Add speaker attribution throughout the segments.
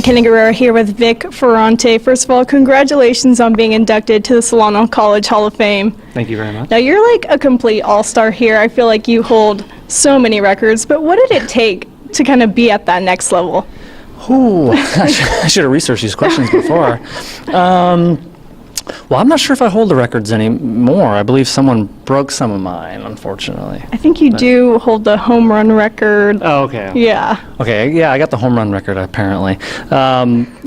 Speaker 1: Myckena Guerrero here with Vic Ferrante. First of all, congratulations on being inducted to the Solano College Hall of Fame.
Speaker 2: Thank you very much.
Speaker 1: Now, you're like a complete all-star here. I feel like you hold so many records, but what did it take to kind of be at that next level?
Speaker 2: Ooh, I should have researched these questions before. Well, I'm not sure if I hold the records anymore. I believe someone broke some of mine, unfortunately.
Speaker 1: I think you do hold the home run record.
Speaker 2: Oh, okay.
Speaker 1: Yeah.
Speaker 2: Okay, yeah, I got the home run record, apparently.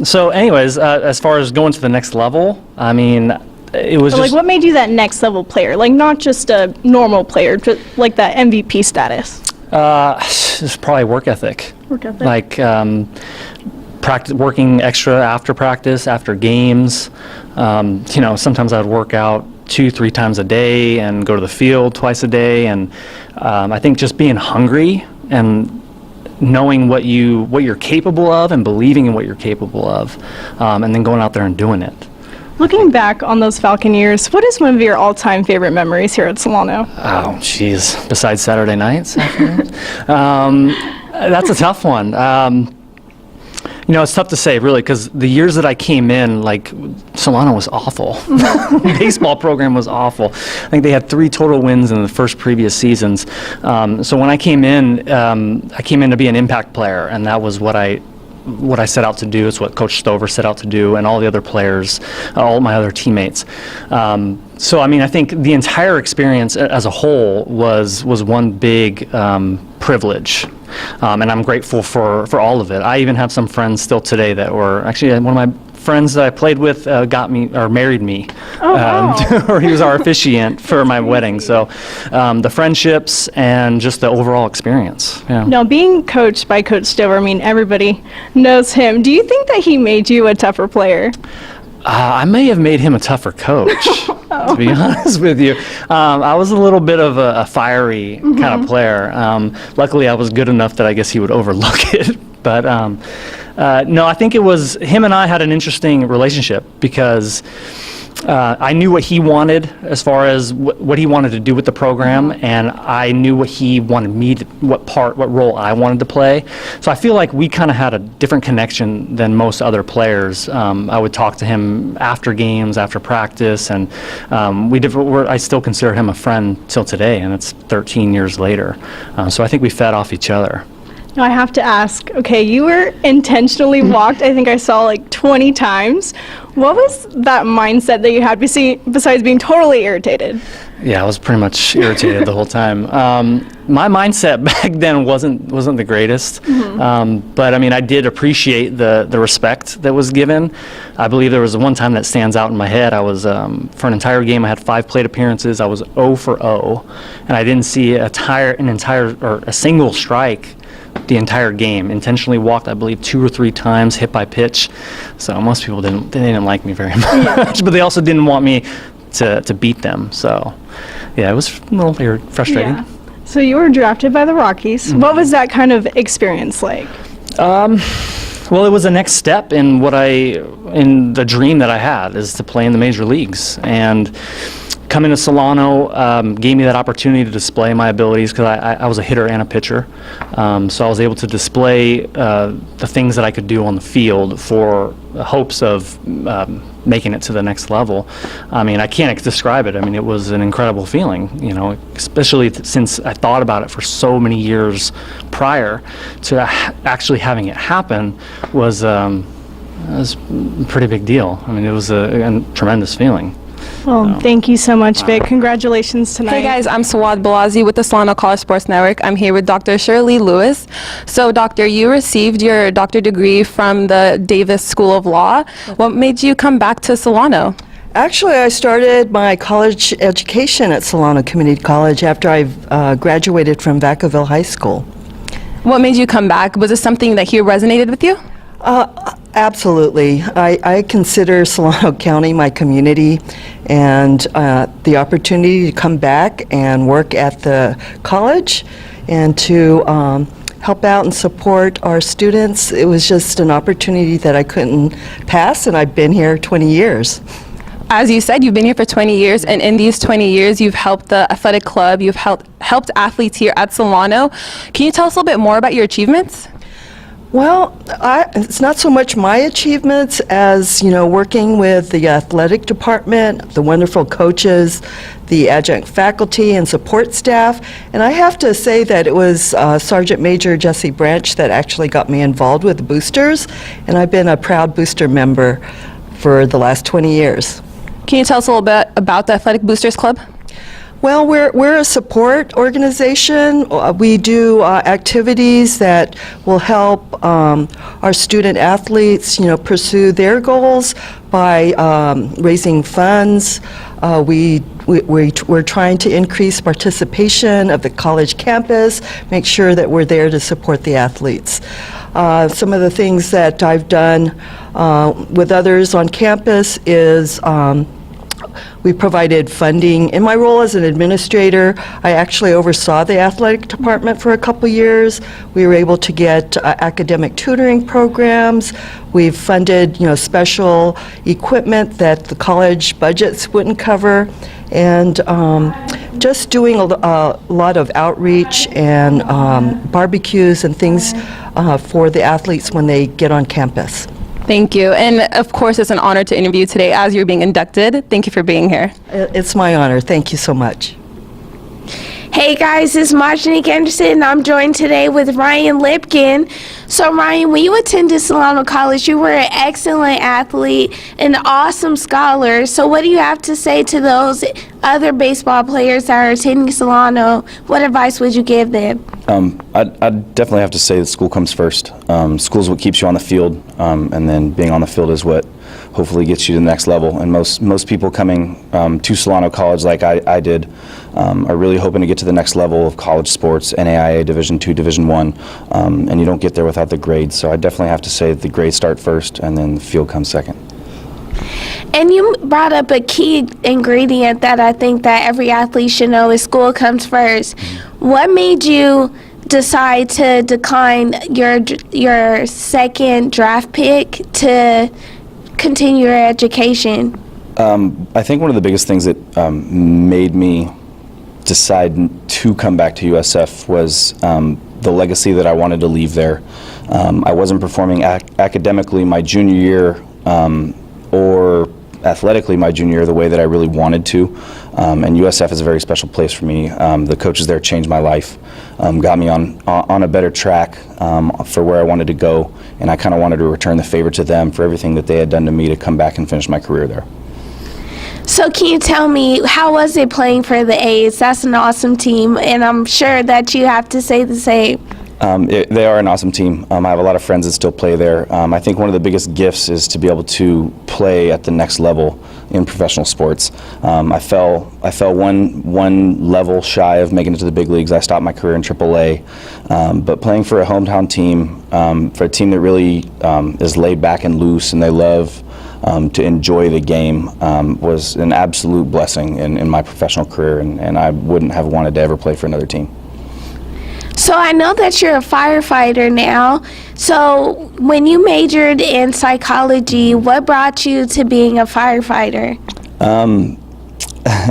Speaker 2: So anyways, as far as going to the next level, I mean, it was
Speaker 1: But
Speaker 2: just...
Speaker 1: like, what made you that next level player? Like, not just a normal player, just like that MVP status?
Speaker 2: It's probably work ethic.
Speaker 1: Work ethic.
Speaker 2: Like, working extra after practice, after games. You know, sometimes I would work out 2-3 times a day and go to the field twice a day. And I think just being hungry and knowing what you're capable of and believing in what you're capable of, and then going out there and doing it.
Speaker 1: Looking back on those Falcon years, what is one of your all-time favorite memories here at Solano?
Speaker 2: Oh, geez. Besides Saturday nights, that's a tough one. You know, it's tough to say, really, because the years that I came in, like, Solano was awful. The baseball program was awful. I think they had 3 total wins in the first previous seasons. So when I came in to be an impact player, and that was what I set out to do. It's what Coach Stover set out to do, and all the other players, all my other teammates. So, I mean, I think the entire experience as a whole was one big privilege. And I'm grateful for all of it. I even have some friends still today that were, actually, one of my friends that I played with married me.
Speaker 1: Oh, wow.
Speaker 2: Or he was our officiant for my wedding. So the friendships and just the overall experience. Yeah.
Speaker 1: Now, being coached by Coach Stover, I mean, everybody knows him. Do you think that he made you a tougher player?
Speaker 2: I may have made him a tougher coach, to be honest with you. I was a little bit of a fiery kind of player. Luckily, I was good enough that I guess he would overlook it. But no, I think it was him and I had an interesting relationship because I knew what he wanted as far as what he wanted to do with the program, and I knew what he wanted me to, what role I wanted to play. So I feel like we kind of had a different connection than most other players. I would talk to him after games, after practice, and I still consider him a friend till today, and it's 13 years later. So I think we fed off each other.
Speaker 1: Now, I have to ask, okay, you were intentionally walked, I think I saw like 20 times. What was that mindset that you had besides being totally irritated?
Speaker 2: Yeah, I was pretty much irritated the whole time. My mindset back then wasn't the greatest, but I mean, I did appreciate the respect that was given. I believe there was one time that stands out in my head. I was, for an entire game, I had 5 plate appearances. I was 0 for 0, and I didn't see a single strike the entire game. Intentionally walked, I believe, 2 or 3 times, hit by pitch. So most people didn't like me very much, but they also didn't want me to beat them. So yeah, it was a little frustrating. Yeah.
Speaker 1: So you were drafted by the Rockies. What was that kind of experience like?
Speaker 2: Well, it was a next step in the dream that I had, is to play in the major leagues. And coming to Solano gave me that opportunity to display my abilities, because I was a hitter and a pitcher. So I was able to display the things that I could do on the field for hopes of making it to the next level. I mean, I can't describe it. I mean, it was an incredible feeling, you know, especially since I thought about it for so many years prior to actually having it happen was a pretty big deal. I mean, it was a tremendous feeling.
Speaker 1: Well, thank you so much, Vic. Congratulations tonight.
Speaker 3: Hey guys, I'm Soad, Balazi with the Solano College Sports Network. I'm here with Dr. Shirley Lewis. So, Doctor, you received your doctorate degree from the Davis School of Law. What made you come back to Solano?
Speaker 4: Actually, I started my college education at Solano Community College after I graduated from Vacaville High School.
Speaker 3: What made you come back? Was it something that here resonated with you?
Speaker 4: Absolutely. I consider Solano County my community, and the opportunity to come back and work at the college and to help out and support our students, it was just an opportunity that I couldn't pass, and I've been here 20 years.
Speaker 3: As you said, you've been here for 20 years, and in these 20 years, you've helped the athletic club, you've helped athletes here at Solano. Can you tell us a little bit more about your achievements?
Speaker 4: Well, it's not so much my achievements as, working with the athletic department, the wonderful coaches, the adjunct faculty and support staff. And I have to say that it was Sergeant Major Jesse Branch that actually got me involved with the boosters. And I've been a proud booster member for the last 20 years.
Speaker 3: Can you tell us a little bit about the Athletic Boosters Club?
Speaker 4: Well, we're a support organization. We do activities that will help our student athletes, pursue their goals by raising funds. We're trying to increase participation of the college campus, make sure that we're there to support the athletes. Some of the things that I've done with others on campus is we provided funding. In my role as an administrator, I actually oversaw the athletic department for a couple years. We were able to get academic tutoring programs. We've funded, special equipment that the college budgets wouldn't cover, and just doing a lot of outreach and barbecues and things for the athletes when they get on campus.
Speaker 3: Thank you. And of course, it's an honor to interview you today as you're being inducted. Thank you for being here.
Speaker 4: It's my honor. Thank you so much.
Speaker 5: Hey guys, it's Majanique and I'm joined today with Ryan Lipkin. So Ryan, when you attended Solano College, you were an excellent athlete, an awesome scholar. So what do you have to say to those other baseball players that are attending Solano? What advice would you give them?
Speaker 6: I'd definitely have to say that school comes first. School's what keeps you on the field, and then being on the field is what hopefully gets you to the next level. And most people coming to Solano College like I did are really hoping to get to the next level of college sports, NAIA Division II, Division I, and you don't get there without the grades. So I definitely have to say that the grades start first and then the field comes second.
Speaker 5: And you brought up a key ingredient that I think that every athlete should know is school comes first. What made you decide to decline your second draft pick to continue your education?
Speaker 6: I think one of the biggest things that made me decide to come back to USF was the legacy that I wanted to leave there. I wasn't performing academically my junior year or athletically my junior year the way that I really wanted to, and USF is a very special place for me. The coaches there changed my life, got me on a better track for where I wanted to go, and I kind of wanted to return the favor to them for everything that they had done to me to come back and finish my career there.
Speaker 5: So can you tell me, how was it playing for the A's? That's an awesome team, and I'm sure that you have to say the same.
Speaker 6: They are an awesome team. I have a lot of friends that still play there. I think one of the biggest gifts is to be able to play at the next level in professional sports. I fell one level shy of making it to the big leagues. I stopped my career in AAA, but playing for a hometown team, for a team that really is laid back and loose and they love to enjoy the game, was an absolute blessing in my professional career, and I wouldn't have wanted to ever play for another team.
Speaker 5: So I know that you're a firefighter now. So when you majored in psychology, what brought you to being a firefighter?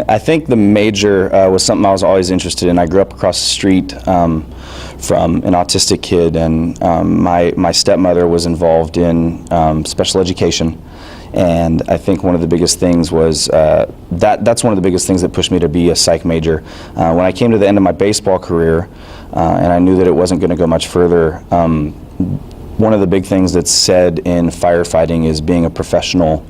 Speaker 6: I think the major was something I was always interested in. I grew up across the street from an autistic kid, and my stepmother was involved in special education. And I think one of the biggest things was that's one of the biggest things that pushed me to be a psych major. When I came to the end of my baseball career, and I knew that it wasn't going to go much further, one of the big things that's said in firefighting is being a professional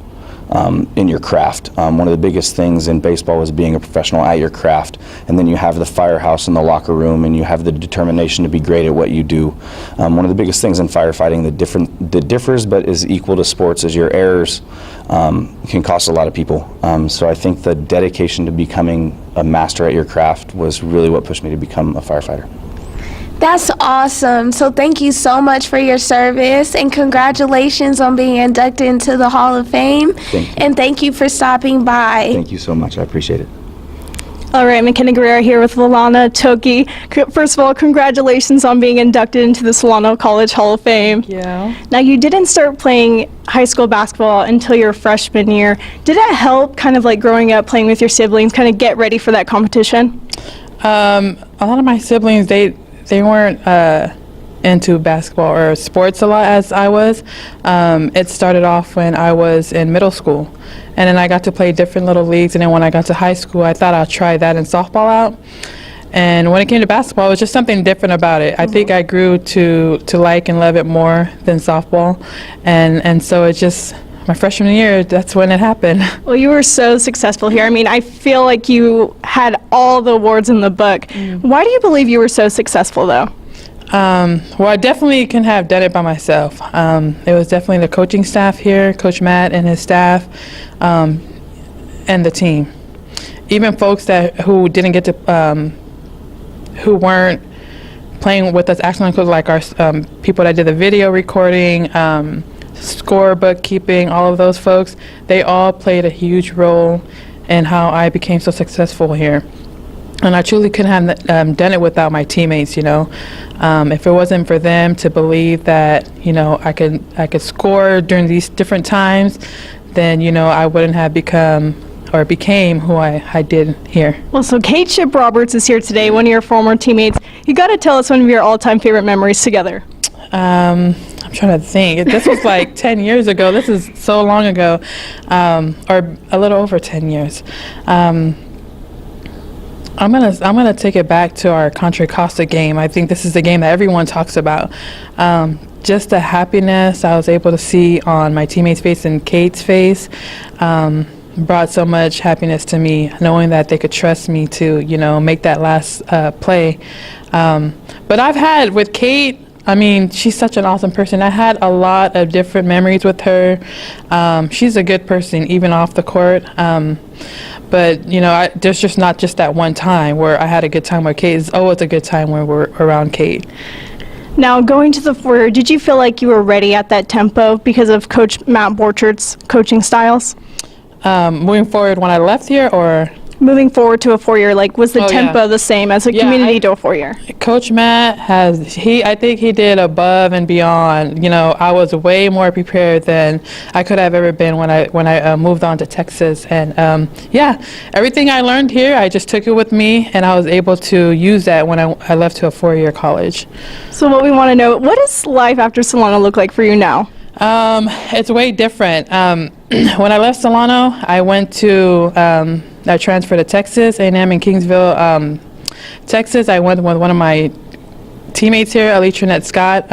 Speaker 6: in your craft. One of the biggest things in baseball is being a professional at your craft, and then you have the firehouse in the locker room, and you have the determination to be great at what you do. One of the biggest things in firefighting that differs but is equal to sports is your errors can cost a lot of people. So I think the dedication to becoming a master at your craft was really what pushed me to become a firefighter.
Speaker 5: That's awesome. So thank you so much for your service, and congratulations on being inducted into the Hall of Fame.
Speaker 6: Thank you.
Speaker 5: And thank you for stopping by.
Speaker 6: Thank you so much. I appreciate it.
Speaker 1: All right, Myckena Guerrero here with Welana, Toki. First of all, congratulations on being inducted into the Solano College Hall of Fame.
Speaker 7: Yeah.
Speaker 1: Now, you didn't start playing high school basketball until your freshman year. Did it help, kind of like growing up, playing with your siblings, kind of get ready for that competition?
Speaker 7: A lot of my siblings, they weren't into basketball or sports a lot as I was. It started off when I was in middle school, and then I got to play different little leagues, and then when I got to high school, I thought I'd try that in softball out. And when it came to basketball, it was just something different about it. I think I grew to like and love it more than softball, and so it just, my freshman year, that's when it happened.
Speaker 1: Well, you were so successful here. I mean, I feel like you had all the awards in the book. Why do you believe you were so successful, though?
Speaker 7: Well, I definitely couldn't have done it by myself. It was definitely the coaching staff here, Coach Matt and his staff, and the team. Even folks who didn't get to, who weren't playing with us, actually, like our people that did the video recording, score bookkeeping, all of those folks, they all played a huge role in how I became so successful here. And I truly couldn't have done it without my teammates, you know. If it wasn't for them to believe that, you know, I could score during these different times, then, you know, I wouldn't have become or became who I did here.
Speaker 1: Well, so Kate Shipp-Roberts is here today, one of your former teammates. You got to tell us one of your all-time favorite memories together.
Speaker 7: I'm trying to think. This was like 10 years ago. This is so long ago, or a little over 10 years. I'm gonna take it back to our Contra Costa game. I think this is the game that everyone talks about. Just the happiness I was able to see on my teammates' face and Kate's face brought so much happiness to me, knowing that they could trust me to, you know, make that last play. But I've had with Kate, I mean, she's such an awesome person. I had a lot of different memories with her. She's a good person, even off the court. But, you know, there's just not just that one time where I had a good time with Kate. It's always a good time when we're around Kate.
Speaker 1: Now, going to the four-year, did you feel like you were ready at that tempo because of Coach Matt Borchardt's coaching styles?
Speaker 7: Moving forward when I left here, or?
Speaker 1: Moving forward to a four-year, like, was the tempo the same as a community to a four-year?
Speaker 7: Coach Matt I think he did above and beyond. You know, I was way more prepared than I could have ever been when I moved on to Texas. And everything I learned here, I just took it with me, and I was able to use that when I left to a four-year college. So
Speaker 1: what we want to know, what does life after Solano look like for you now?
Speaker 7: It's way different. When I left Solano, I transferred to Texas, A&M in Kingsville, Texas. I went with one of my teammates here, Ali Trinette Scott.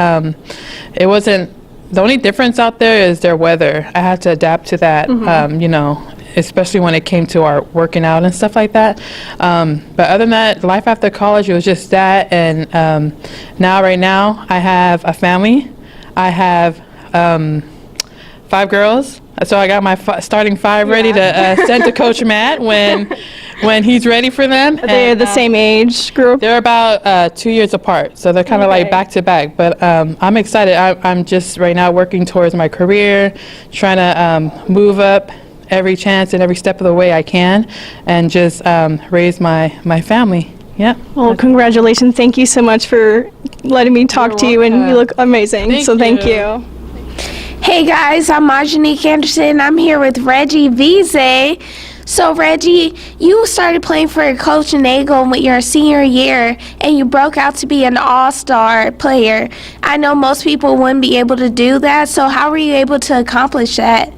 Speaker 7: It wasn't, the only difference out there is their weather. I had to adapt to that, you know, especially when it came to our working out and stuff like that. But other than that, life after college, it was just that. And right now, I have a family. I have 5 girls. So I got my starting 5 ready to send to Coach Matt when he's ready for them.
Speaker 1: They're the same age group?
Speaker 7: They're about 2 years apart, so they're kind of like back to back. But I'm excited. I'm just right now working towards my career, trying to move up every chance and every step of the way I can, and just raise my family. Yeah. Well,
Speaker 1: congratulations. Thank you so much for letting me talk to you, and you look amazing. Thank you.
Speaker 5: Hey guys, I'm Majanique Anderson. I'm here with Reggie Vize. So Reggie, you started playing for Coach Nagle with your senior year, and you broke out to be an all-star player. I know most people wouldn't be able to do that, so how were you able to accomplish that?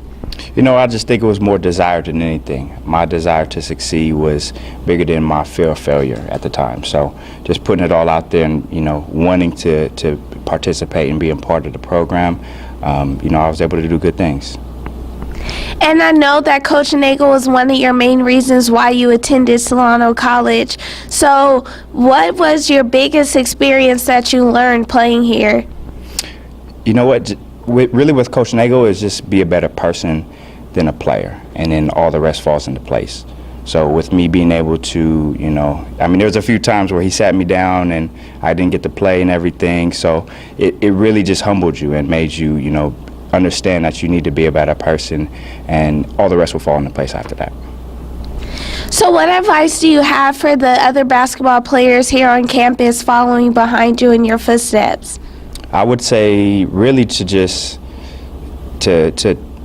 Speaker 6: You know, I just think it was more desire than anything. My desire to succeed was bigger than my fear of failure at the time. So just putting it all out there and, you know, wanting to participate and being part of the program, you know, I was able to do good things.
Speaker 5: And I know that Coach Nagle was one of your main reasons why you attended Solano College. So what was your biggest experience that you learned playing here?
Speaker 6: You know what? Really with Coach Nagle is just be a better person than a player, and then all the rest falls into place. So with me being able to, you know, I mean, there was a few times where he sat me down and I didn't get to play and everything, so it really just humbled you and made you, you know, understand that you need to be a better person, and all the rest will fall into place after that.
Speaker 5: So what advice do you have for the other basketball players here on campus following behind you in your footsteps?
Speaker 6: I would say really to just to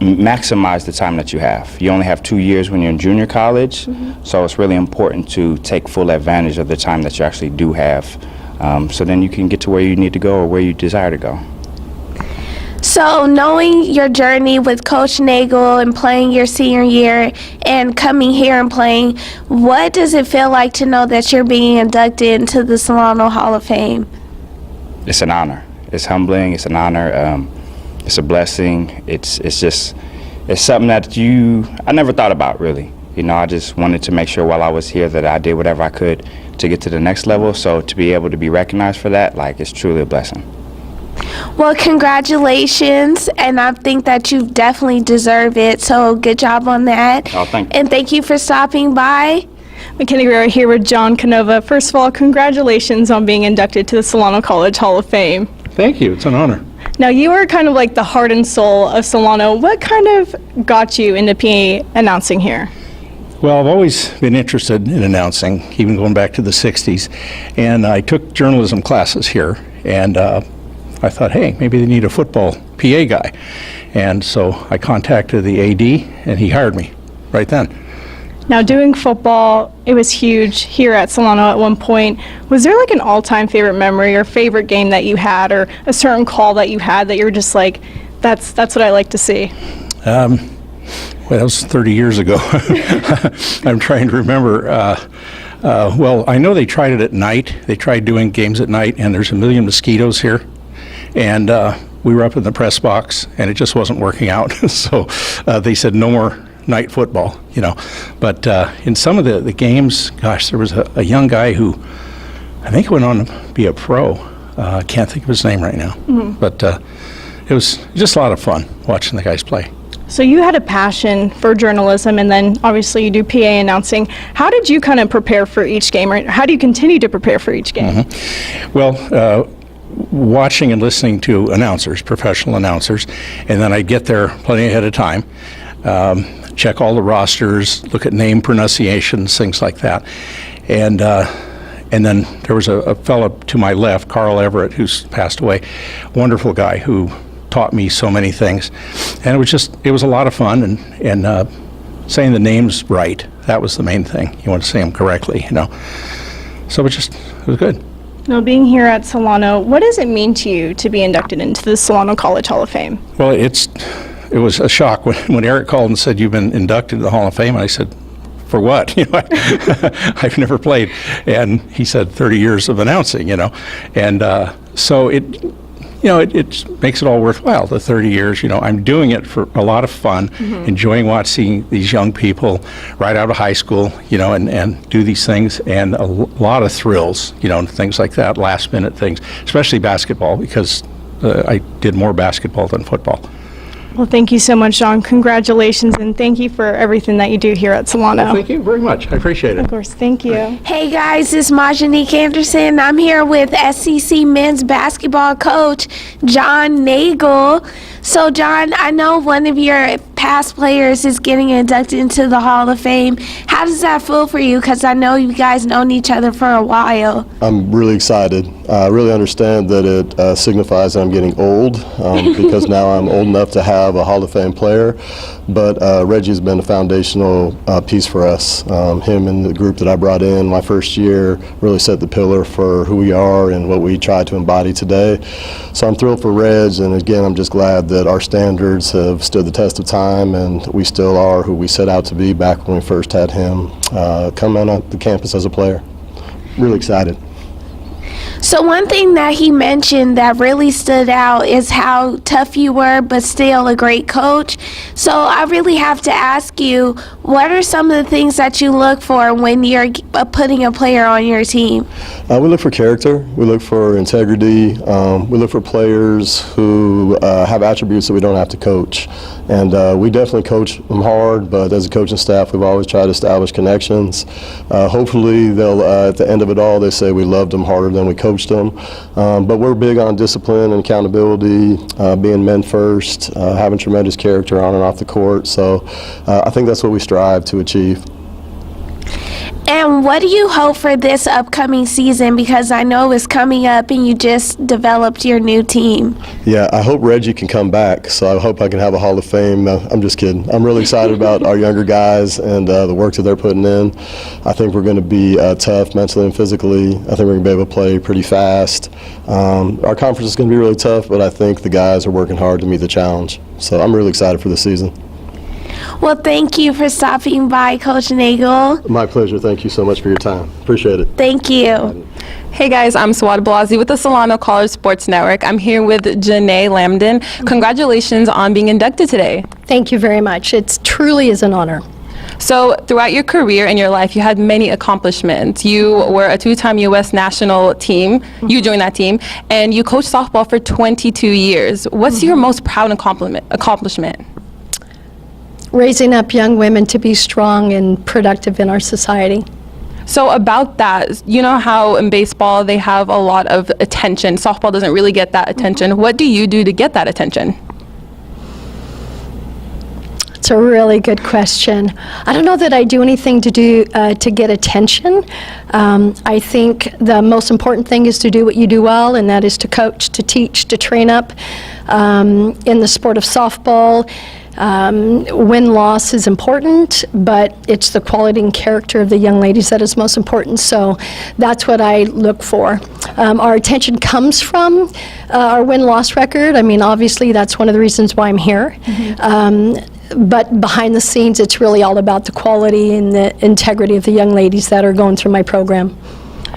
Speaker 6: maximize the time that you have. You only have 2 years when you're in junior college, so it's really important to take full advantage of the time that you actually do have so then you can get to where you need to go or where you desire to go.
Speaker 5: So knowing your journey with Coach Nagle and playing your senior year and coming here and playing, what does it feel like to know that you're being inducted into the Solano Hall of Fame?
Speaker 6: It's an honor. It's humbling. It's an honor. It's a blessing. It's something that I never thought about, really. You know, I just wanted to make sure while I was here that I did whatever I could to get to the next level. So to be able to be recognized for that, like, it's truly a blessing.
Speaker 5: Well, congratulations, and I think that you definitely deserve it, so good job on that.
Speaker 6: Oh, thank you.
Speaker 5: And thank you for stopping by.
Speaker 1: Myckena Guerrero here with John Canova. First of all, congratulations on being inducted to the Solano College Hall of Fame.
Speaker 8: Thank you. It's an honor.
Speaker 1: Now, you are kind of like the heart and soul of Solano. What kind of got you into PA announcing here?
Speaker 8: Well, I've always been interested in announcing, even going back to the 60s, and I took journalism classes here, and I thought, hey, maybe they need a football PA guy. And so I contacted the AD, and he hired me right then.
Speaker 1: Now, doing football, it was huge here at Solano at one point. Was there like an all-time favorite memory or favorite game that you had, or a certain call that you had that you were just like, that's what I like to see?
Speaker 8: Well, that was 30 years ago. I'm trying to remember. Well, I know they tried it at night. They tried doing games at night, and there's a million mosquitoes here. And we were up in the press box, and it just wasn't working out. So they said no more night football, you know. But in some of the games, gosh, there was a young guy who I think went on to be a pro. I can't think of his name right now. Mm-hmm. But it was just a lot of fun watching the guys play.
Speaker 1: So you had a passion for journalism, and then obviously you do PA announcing. How did you kind of prepare for each game, or how do you continue to prepare for each game?
Speaker 8: Mm-hmm. Well, watching and listening to announcers, professional announcers, and then I get there plenty ahead of time, check all the rosters, look at name pronunciations, things like that. And then there was a fellow to my left, Carl Everett, who's passed away, wonderful guy who taught me so many things. And it was a lot of fun, and saying the names right, that was the main thing. You want to say them correctly, you know. So it was good.
Speaker 1: Now, being here at Solano, what does it mean to you to be inducted into the Solano College Hall of Fame?
Speaker 8: Well, it was a shock when Eric called and said, you've been inducted to the Hall of Fame. I said, for what? You know, I've never played. And he said 30 years of announcing, you know. And so it makes it all worthwhile, the 30 years. You know, I'm doing it for a lot of fun, enjoying watching these young people right out of high school, you know, and do these things, and a lot of thrills, you know, and things like that, last minute things, especially basketball, because I did more basketball than football.
Speaker 1: Well, thank you so much, John. Congratulations, and thank you for everything that you do here at Solano.
Speaker 8: Well, thank you very much. I appreciate it.
Speaker 1: Of course, thank you.
Speaker 5: Hey guys, it's Majanique Anderson. I'm here with SCC men's basketball coach, John Nagle. So John, I know one of your past players is getting inducted into the Hall of Fame. How does that feel for you? Because I know you guys known each other for a while.
Speaker 9: I'm really excited. I really understand that it signifies that I'm getting old because now I'm old enough to have a Hall of Fame player. But Reggie's been a foundational piece for us. Him and the group that I brought in my first year really set the pillar for who we are and what we try to embody today. So I'm thrilled for Reg, and again, I'm just glad that our standards have stood the test of time, and we still are who we set out to be back when we first had him come on the campus as a player. Really excited.
Speaker 5: So one thing that he mentioned that really stood out is how tough you were, but still a great coach. So I really have to ask you, what are some of the things that you look for when you're putting a player on your team?
Speaker 9: We look for character. We look for integrity. We look for players who have attributes that we don't have to coach. And we definitely coach them hard, but as a coaching staff, we've always tried to establish connections. Hopefully, they'll at the end of it all, they say we loved them harder than we coached them. But we're big on discipline and accountability, being men first, having tremendous character on and off the court. So I think that's what we strive to achieve.
Speaker 5: And what do you hope for this upcoming season? Because I know it's coming up and you just developed your new team.
Speaker 9: Yeah, I hope Reggie can come back, so I hope I can have a Hall of Fame. I'm just kidding. I'm really excited about our younger guys and the work that they're putting in. I think we're going to be tough mentally and physically. I think we're going to be able to play pretty fast. Our conference is going to be really tough, but I think the guys are working hard to meet the challenge. So I'm really excited for the season.
Speaker 5: Well, thank you for stopping by, Coach Nagle.
Speaker 9: My pleasure. Thank you so much for your time. Appreciate it.
Speaker 5: Thank you.
Speaker 3: Hey guys, I'm Soad Balazi with the Solano College Sports Network. I'm here with Janae Lambden. Congratulations on being inducted today.
Speaker 10: Thank you very much. It truly is an honor.
Speaker 3: So throughout your career and your life, you had many accomplishments. You were a two-time U.S. national team. You joined that team, and you coached softball for 22 years. What's your most proud accomplishment?
Speaker 10: Raising up young women to be strong and productive in our society.
Speaker 3: So about that, you know how in baseball they have a lot of attention. Softball doesn't really get that attention. What do you do to get that attention?
Speaker 10: It's a really good question. I don't know that I do anything to get attention. I think the most important thing is to do what you do well, and that is to coach, to teach, to train up. In the sport of softball, win-loss is important, but it's the quality and character of the young ladies that is most important. So that's what I look for. Our attention comes from our win-loss record. I mean, obviously, that's one of the reasons why I'm here. But behind the scenes, it's really all about the quality and the integrity of the young ladies that are going through my program.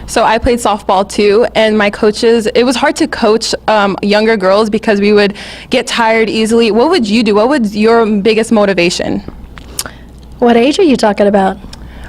Speaker 3: So I played softball too, and my coaches, it was hard to coach younger girls because we would get tired easily. What would you do? What was your biggest motivation?
Speaker 10: What age are you talking about?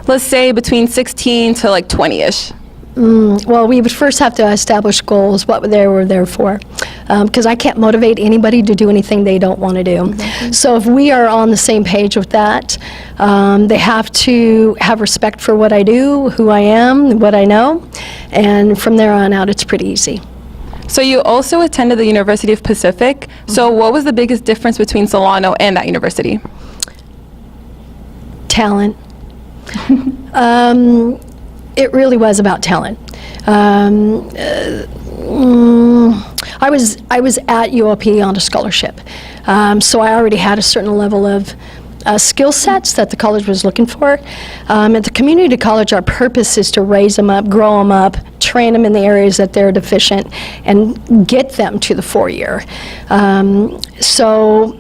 Speaker 3: Let's say between 16 to like 20-ish.
Speaker 10: Well, we would first have to establish goals, what they were there for, because I can't motivate anybody to do anything they don't want to do. So if we are on the same page with that, they have to have respect for what I do, who I am, what I know, and from there on out, it's pretty easy.
Speaker 3: So you also attended the University of Pacific. So what was the biggest difference between Solano and that university?
Speaker 10: Talent. It really was about talent. I was at UOP on a scholarship, so I already had a certain level of skill sets that the college was looking for. At the community college, our purpose is to raise them up, grow them up, train them in the areas that they're deficient, and get them to the 4-year. So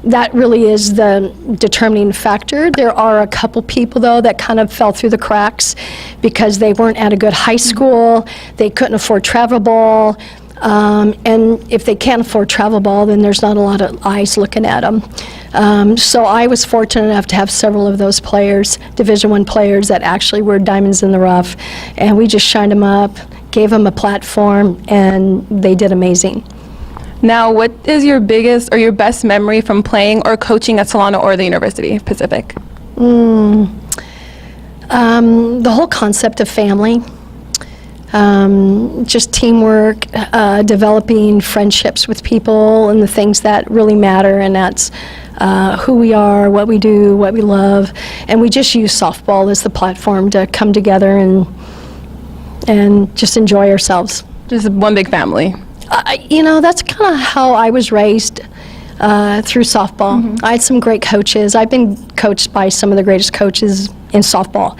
Speaker 10: that really is the determining factor. There are a couple people, though, that kind of fell through the cracks because they weren't at a good high school, they couldn't afford travel ball, and if they can't afford travel ball, then there's not a lot of eyes looking at them. So I was fortunate enough to have several of those players, Division I players, that actually were diamonds in the rough, and we just shined them up, gave them a platform, and they did amazing.
Speaker 3: Now, what is your biggest or your best memory from playing or coaching at Solano or the University of Pacific?
Speaker 10: The whole concept of family, just teamwork, developing friendships with people and the things that really matter, and that's who we are, what we do, what we love, and we just use softball as the platform to come together and just enjoy ourselves.
Speaker 3: Just one big family.
Speaker 10: You know, that's kind of how I was raised through softball. I had some great coaches. I've been coached by some of the greatest coaches in softball.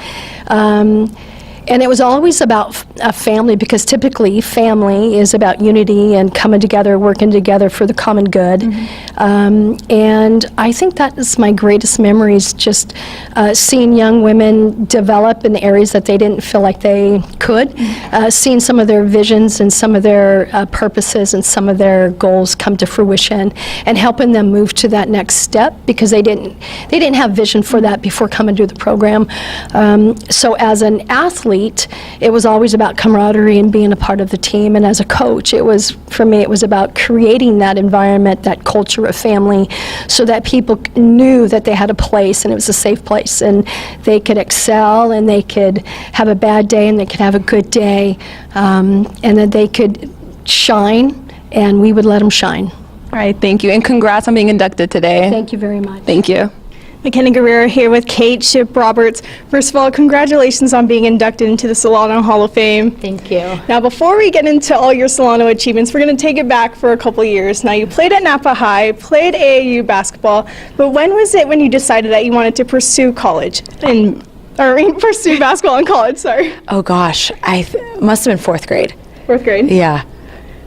Speaker 10: And it was always about a family, because typically family is about unity and coming together, working together for the common good. And I think that is my greatest memories, just seeing young women develop in the areas that they didn't feel like they could, seeing some of their visions and some of their purposes and some of their goals come to fruition, and helping them move to that next step, because they didn't have vision for that before coming to the program. So as an athlete, it was always about camaraderie and being a part of the team, and as a coach, for me it was about creating that environment, that culture of family, so that people knew that they had a place and it was a safe place, and they could excel, and they could have a bad day and they could have a good day, and that they could shine, and we would let them shine.
Speaker 3: All right, thank you, and congrats on being inducted today.
Speaker 10: Thank you very much.
Speaker 3: Thank you.
Speaker 1: Myckena Guerrero here with Kate Shipp-Roberts. First of all, congratulations on being inducted into the Solano Hall of Fame.
Speaker 11: Thank you.
Speaker 1: Now, before we get into all your Solano achievements, we're going to take it back for a couple years. Now, you played at Napa High, played AAU basketball, but when was it when you decided that you wanted to pursue college pursue basketball in college? Sorry.
Speaker 11: Oh gosh, must have been 4th grade.
Speaker 1: 4th grade.
Speaker 11: Yeah.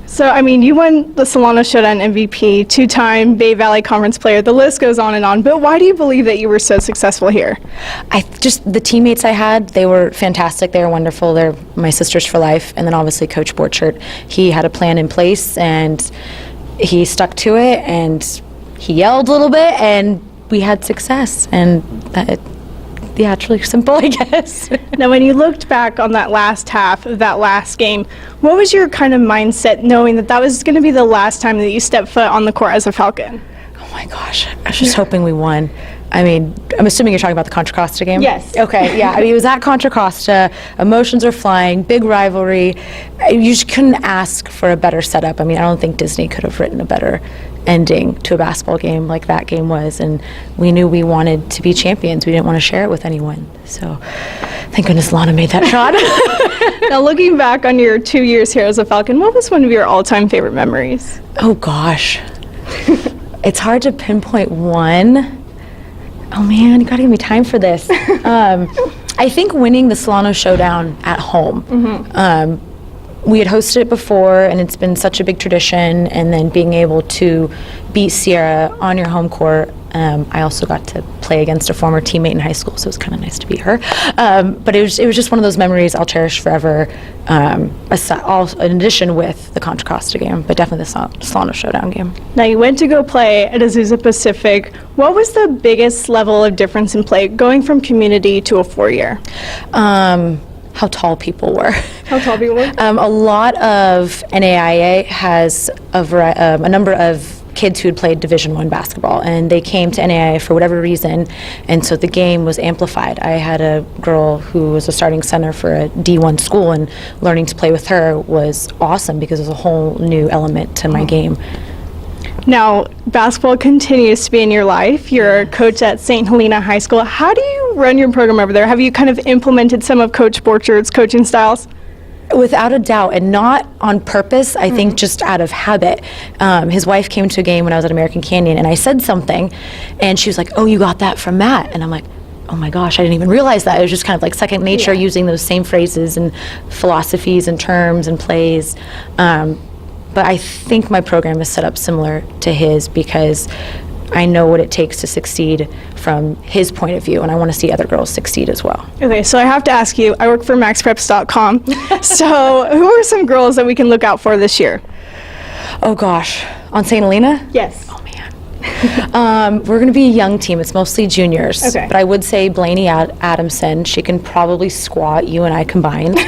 Speaker 1: So, I mean, you won the Solano Showdown MVP, 2-time Bay Valley Conference player. The list goes on and on. But why do you believe that you were so successful here?
Speaker 11: The teammates I had, they were fantastic. They were wonderful. They're my sisters for life. And then obviously Coach Borchert, he had a plan in place and he stuck to it and he yelled a little bit and we had success. And yeah, it's really simple, I guess.
Speaker 1: Now, when you looked back on that last half of that last game, what was your kind of mindset knowing that that was going to be the last time that you stepped foot on the court as a Falcon?
Speaker 11: Oh my gosh, I was just hoping we won. I mean, I'm assuming you're talking about the Contra Costa game?
Speaker 1: Yes.
Speaker 11: Okay, yeah. I mean, it was at Contra Costa. Emotions are flying, big rivalry. You just couldn't ask for a better setup. I mean, I don't think Disney could have written a better ending to a basketball game like that game was. And we knew we wanted to be champions. We didn't want to share it with anyone. So thank goodness Lana made that shot.
Speaker 1: Now, looking back on your 2 years here as a Falcon, what was one of your all-time favorite memories?
Speaker 11: Oh, gosh. It's hard to pinpoint one. Oh man, you gotta give me time for this. I think winning the Solano Showdown at home. We had hosted it before and it's been such a big tradition, and then being able to beat Sierra on your home court. I also got to play against a former teammate in high school, so it was kind of nice to beat her. But it was just one of those memories I'll cherish forever, in addition with the Contra Costa game, but definitely the Solano Showdown game.
Speaker 1: Now, you went to go play at Azusa Pacific. What was the biggest level of difference in play going from community to a 4-year?
Speaker 11: How tall people were.
Speaker 1: How tall people were?
Speaker 11: A lot of NAIA has a number of kids who had played Division I basketball, and they came to NAIA for whatever reason, and so the game was amplified. I had a girl who was a starting center for a D1 school, and learning to play with her was awesome because it was a whole new element to my game.
Speaker 1: Now, basketball continues to be in your life. You're a coach at St. Helena High School. How do you run your program over there? Have you kind of implemented some of Coach Borchert's coaching styles?
Speaker 11: Without a doubt, and not on purpose, I think just out of habit. His wife came to a game when I was at American Canyon, and I said something, and she was like, "Oh, you got that from Matt?" And I'm like, oh my gosh, I didn't even realize that. It was just kind of like second nature, using those same phrases and philosophies and terms and plays. But I think my program is set up similar to his because I know what it takes to succeed from his point of view, and I want to see other girls succeed as well.
Speaker 1: Okay, so I have to ask you, I work for maxpreps.com, so who are some girls that we can look out for this year?
Speaker 11: Oh gosh, on St. Helena?
Speaker 1: Yes.
Speaker 11: Oh man. We're going to be a young team. It's mostly juniors.
Speaker 1: Okay.
Speaker 11: But I would say Blaney Adamson. She can probably squat you and I combined,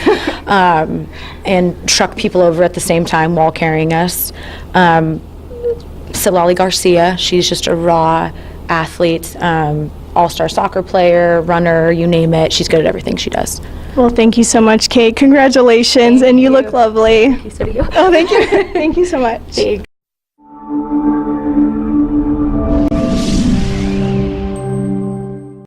Speaker 11: and truck people over at the same time while carrying us. Silali Garcia, she's just a raw athlete, all-star soccer player, runner, you name it. She's good at everything she does.
Speaker 1: Well, thank you so much, Kate. Congratulations, and you look lovely.
Speaker 11: So do you.
Speaker 1: Oh, thank you. Thank you so much.